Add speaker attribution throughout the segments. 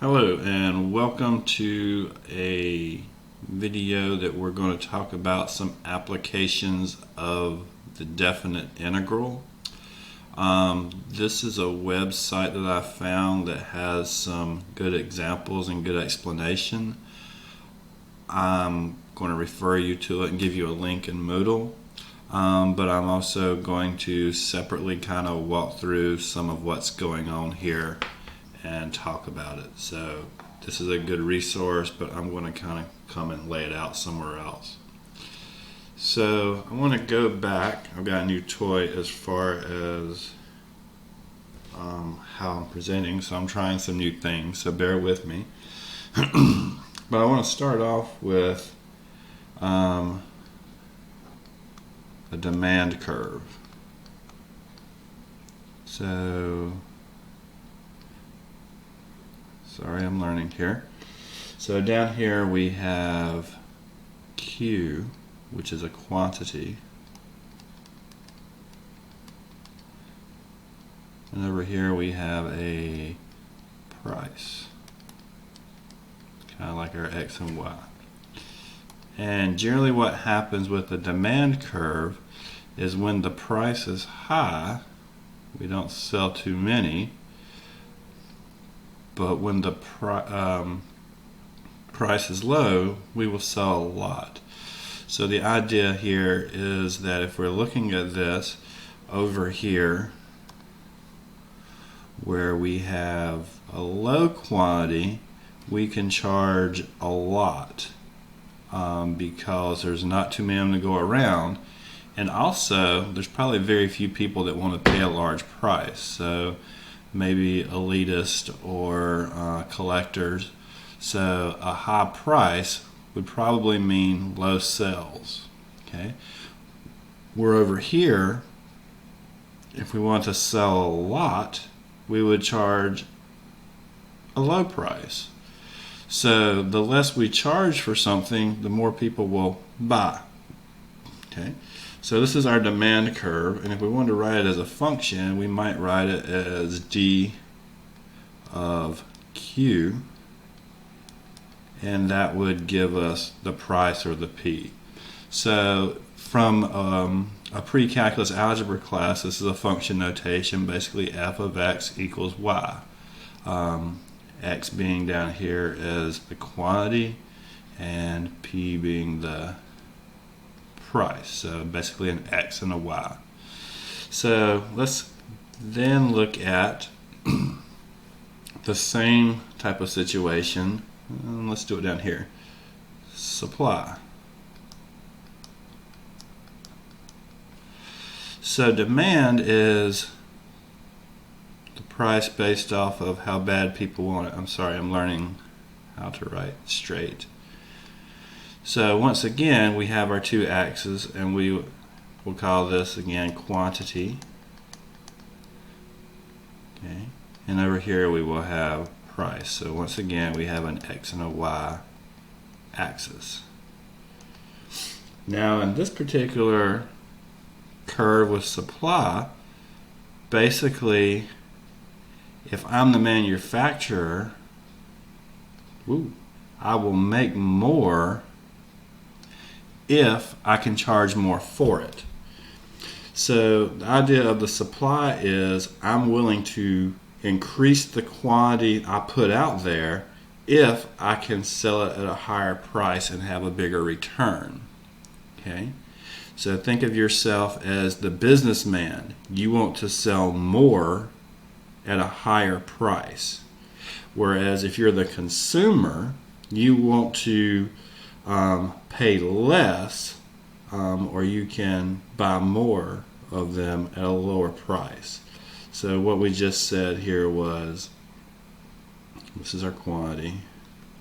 Speaker 1: Hello and welcome to a video that we're going to talk about some applications of the definite integral. This is a website that I found that has some good examples and good explanation. I'm going to refer you to it and give you a link in Moodle, but I'm also going to separately kind of walk through some of what's going on here and talk about it. So this is a good resource, but I'm going to kind of come and lay it out somewhere else. So I want to go back. I've got a new toy as far as how I'm presenting, so I'm trying some new things, so bear with me. But I want to start off with a demand curve. So sorry, I'm learning here. So down here we have Q, which is a quantity. And over here we have a price. Kind of like our X and Y. And generally what happens with the demand curve is when the price is high, we don't sell too many. But when the price is low, we will sell a lot. So the idea here is that if we're looking at this over here, where we have a low quantity, we can charge a lot because there's not too many of them to go around. And also, there's probably very few people that want to pay a large price. So maybe elitist or collectors. So a high price would probably mean low sales. Okay, we're over here. If we want to sell a lot, we would charge a low price. So the less we charge for something, the more people will buy. Okay. So this is our demand curve, and if we wanted to write it as a function, we might write it as d of q, and that would give us the price, or the p. So from a pre-calculus algebra class, this is a function notation, basically f of x equals y. X being down here as the quantity, and p being the price. So basically an X and a Y. So let's then look at the same type of situation. Let's do it down here. Supply. So demand is the price based off of how bad people want it. I'm sorry, I'm learning how to write straight. So once again, we have our two axes, and we will call this again quantity. Okay, and over here we will have price. So once again, we have an X and a Y axis. Now in this particular curve with supply, basically, if I'm the manufacturer, I will make more if I can charge more for it. So the idea of the supply is I'm willing to increase the quantity I put out there if I can sell it at a higher price and have a bigger return. Okay? So think of yourself as the businessman. You want to sell more at a higher price. Whereas if you're the consumer, you want to pay less, or you can buy more of them at a lower price. So what we just said here was, this is our quantity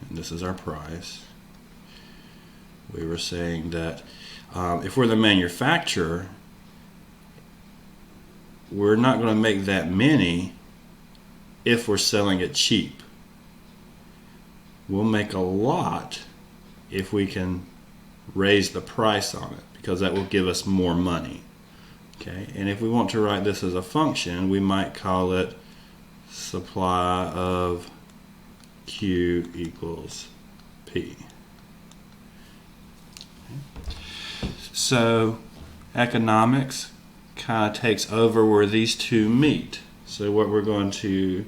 Speaker 1: and this is our price. We were saying that if we're the manufacturer, we're not going to make that many if we're selling it cheap. We'll make a lot if we can raise the price on it, because that will give us more money. Okay, and if we want to write this as a function, we might call it supply of Q equals P. So economics kind of takes over where these two meet. So what we're going to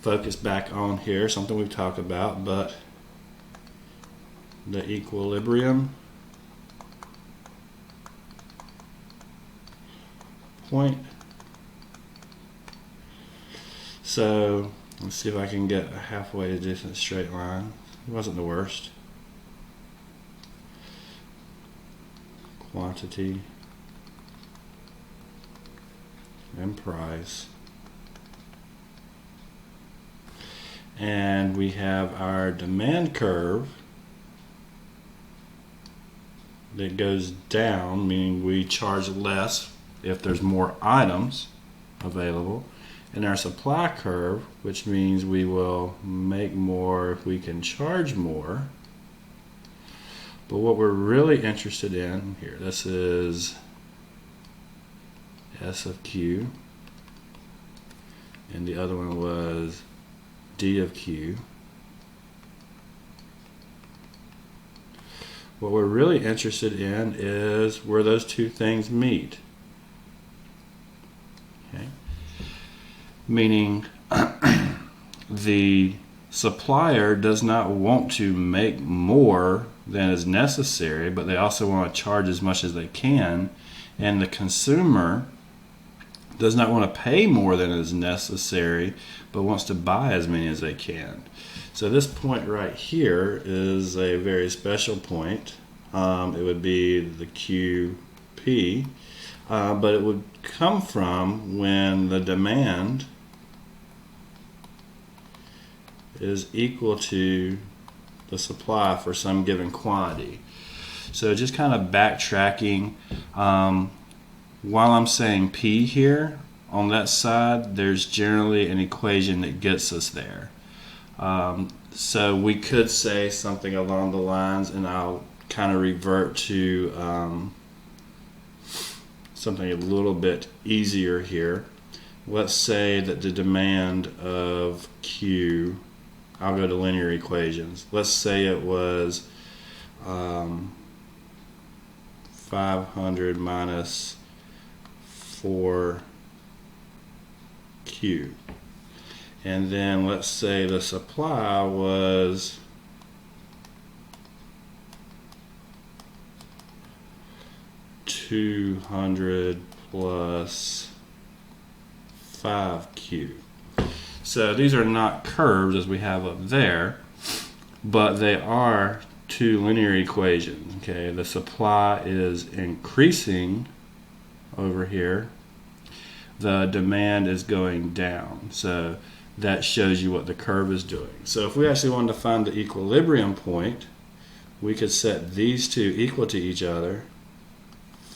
Speaker 1: focus back on here, something we've talked about, but the equilibrium point. So let's see if I can get a halfway to decent straight line. It wasn't the worst. Quantity and price. And we have our demand curve that goes down, meaning we charge less if there's more items available. And our supply curve, which means we will make more if we can charge more. But what we're really interested in here, this is S of Q, and the other one was D of Q. What we're really interested in is where those two things meet. Okay. Meaning the supplier does not want to make more than is necessary, but they also want to charge as much as they can, and the consumer does not want to pay more than is necessary, but wants to buy as many as they can. So this point right here is a very special point. It would be the QP, but it would come from when the demand is equal to the supply for some given quantity. So just kind of backtracking, while I'm saying P here, on that side, there's generally an equation that gets us there. So we could say something along the lines, and I'll kind of revert to something a little bit easier here. Let's say that the demand of Q, I'll go to linear equations. Let's say it was 500 minus 4Q. And then let's say the supply was 200 plus 5Q. So these are not curves as we have up there, but they are two linear equations. Okay, the supply is increasing over here. The demand is going down. So that shows you what the curve is doing. So if we actually wanted to find the equilibrium point, we could set these two equal to each other.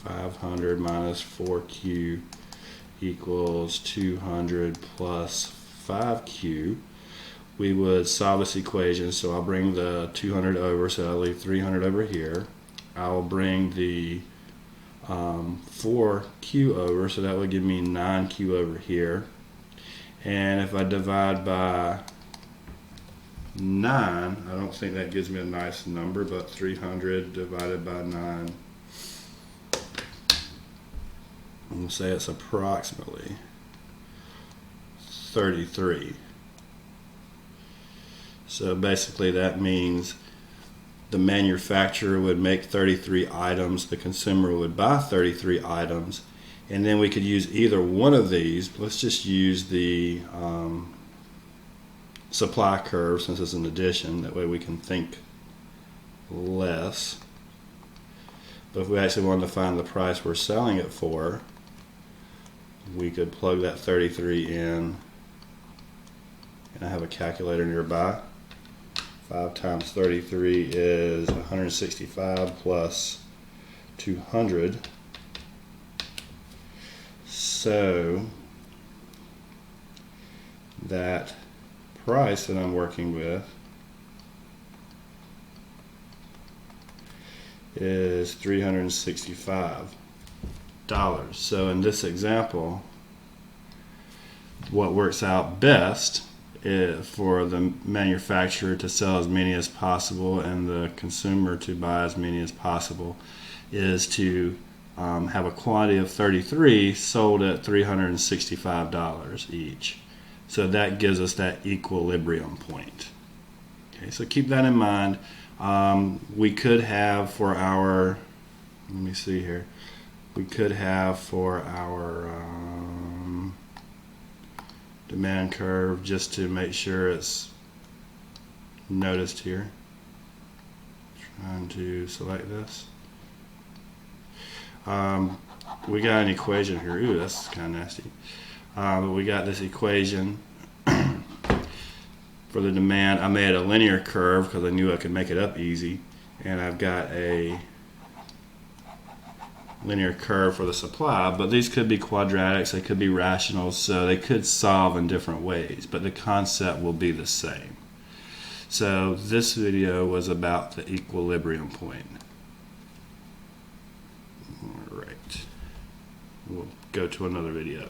Speaker 1: 500 minus 4Q equals 200 plus 5Q. We would solve this equation, so I'll bring the 200 over, so I'll leave 300 over here. I'll bring the 4Q over, so that would give me 9Q over here. And if I divide by 9, I don't think that gives me a nice number, but 300 divided by 9, we'll say it's approximately 33. So basically that means the manufacturer would make 33 items, the consumer would buy 33 items, and then we could use either one of these. Let's just use the supply curve since it's an addition. That way we can think less. But if we actually wanted to find the price we're selling it for, we could plug that 33 in, and I have a calculator nearby. 5 times 33 is 165 plus 200. So that price that I'm working with is $365. So in this example, what works out best for the manufacturer to sell as many as possible and the consumer to buy as many as possible is to have a quantity of 33 sold at $365 each. So that gives us that equilibrium point. Okay, so keep that in mind. We could have for our, let me see here, we could have for our demand curve, just to make sure it's noticed here. Trying to select this. We got an equation here. Ooh, that's kind of nasty. But we got this equation for the demand. I made a linear curve because I knew I could make it up easy, and I've got a linear curve for the supply, but these could be quadratics, they could be rationals, so they could solve in different ways, but the concept will be the same. So this video was about the equilibrium point. All right, we'll go to another video.